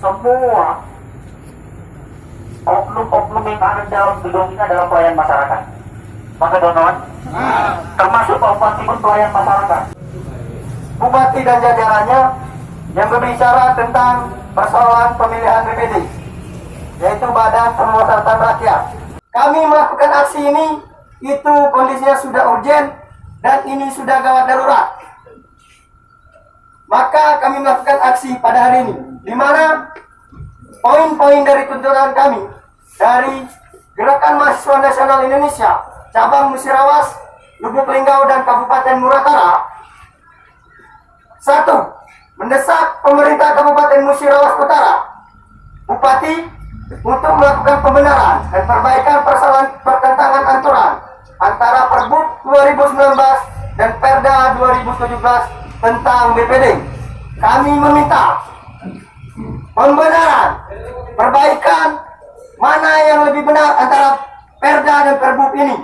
semua oknum-oknum yang ada dalam gedung ini adalah pelayan masyarakat. Maka kawan, termasuk Pak Bupati pun pelayan masyarakat. Bupati dan jajarannya yang berbicara tentang persoalan pemilihan BPD, yaitu Badan Pemusyawaratan Rakyat. Kami melakukan aksi ini, itu kondisinya sudah urgent dan ini sudah gawat darurat. Maka kami melakukan aksi pada hari ini, di mana poin-poin dari tuntutan kami dari Gerakan Mahasiswa Nasional Indonesia, Cabang Musirawas, Lubuk Linggau dan Kabupaten Muratara. 1. Mendesak pemerintah Kabupaten Musirawas Utara, Bupati untuk melakukan pembenaran dan perbaikan pertentangan aturan antara Perbup 2019 dan Perda 2017 tentang BPD. Kami meminta pembenaran, perbaikan mana yang lebih benar antara Perda dan Perbup ini.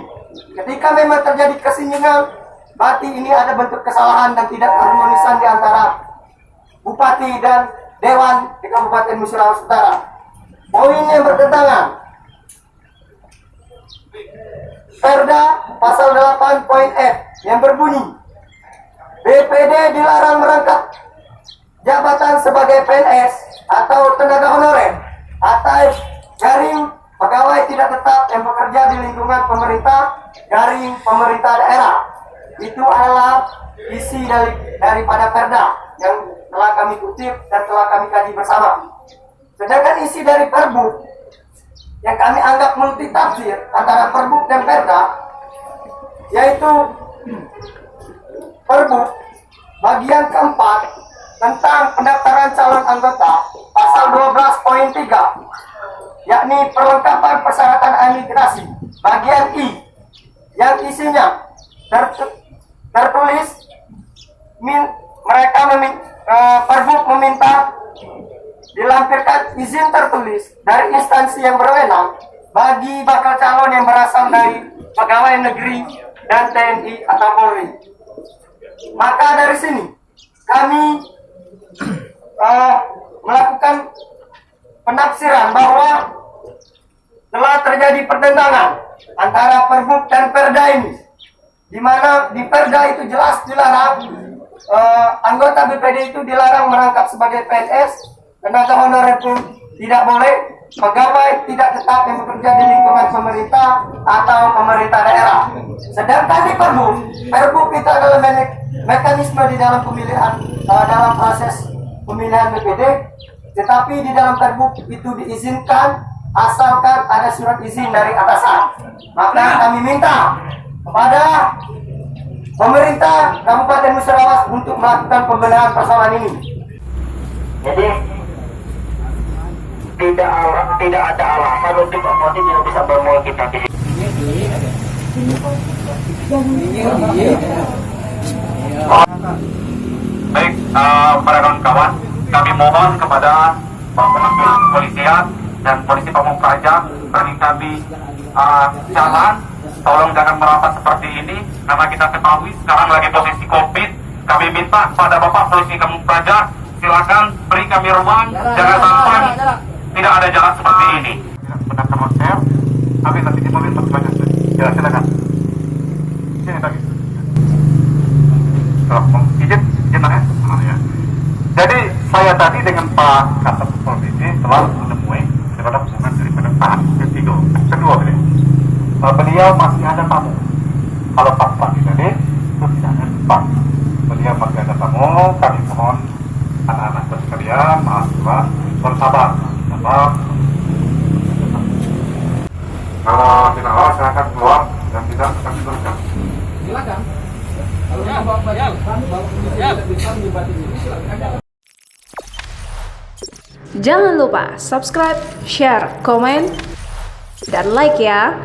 Ketika memang terjadi kesinggungan, berarti ini ada bentuk kesalahan dan tidak harmonisan di antara Bupati dan Dewan di Kabupaten Musirawas Utara. Poin yang bertentangan, Perda pasal 8 poin F yang berbunyi BPD dilarang merangkap jabatan sebagai PNS atau tenaga honorer atau jaring pegawai tidak tetap yang bekerja di lingkungan pemerintah, jaring pemerintah daerah. Itu adalah isi daripada Perda yang telah kami kutip dan telah kami kaji bersama. Sedangkan isi dari Perbup yang kami anggap multitafsir antara Perbup dan Perda, yaitu Perbup bagian keempat tentang pendaftaran calon anggota pasal 12 poin 3, yakni perlengkapan persyaratan imigrasi bagian I, yang isinya tertulis Perbup meminta dilampirkan izin tertulis dari instansi yang berwenang bagi bakal calon yang berasal dari pegawai negeri dan TNI atau Polri. Maka dari sini kami melakukan penafsiran bahwa telah terjadi pertentangan antara Perbup dan Perda ini, di mana di Perda itu jelas dilarang anggota BPD itu dilarang merangkap sebagai PNS, tenaga honorer pun tidak boleh, pegawai tidak tetap yang bekerja di lingkungan pemerintah atau pemerintah daerah. Sedangkan di Perbup itu adalah mekanisme di dalam pemilihan, dalam proses pemilihan BPD, tetapi di dalam Perbup itu diizinkan asalkan ada surat izin dari atasan. Maka kami minta kepada pemerintah Kabupaten Musirawas untuk melakukan pembenahan persoalan ini. Jadi tidak ada alasan untuk Bupati tidak bisa bermulut kita di sini. Baik, para kawan-kawan, kami mohon kepada Bapak Kepolisian dan Polisi Pamung Praja bagi kami jalan, tolong jangan merapat seperti ini karena kita ketahui sekarang lagi posisi COVID. Kami minta pada Bapak Polisi Pamung Praja, silakan beri kami ruang, jangan sampai tidak ada jalan seperti ini. Mendaftar hotel, tapi nanti di mobil masih banyak. Ya, silakan. Sini tadi. Izin ya. Ya. Jadi saya tadi dengan Pak Kasat Polisi telah menemui daripada hubungan daripada Pak kedua ini. Beliau masih ada tamu. Kalau Pak tadi itu tidak ada Pak. Beliau masih ada tamu. Kami mohon anak-anak sekalian, mahasiswa bersabar. Kalau tidak mau silakan keluar dan tidak akan diteruskan. Silakan. Kalau bisa menyebabkan ini silakan. Jangan lupa subscribe, share, komen, dan like ya.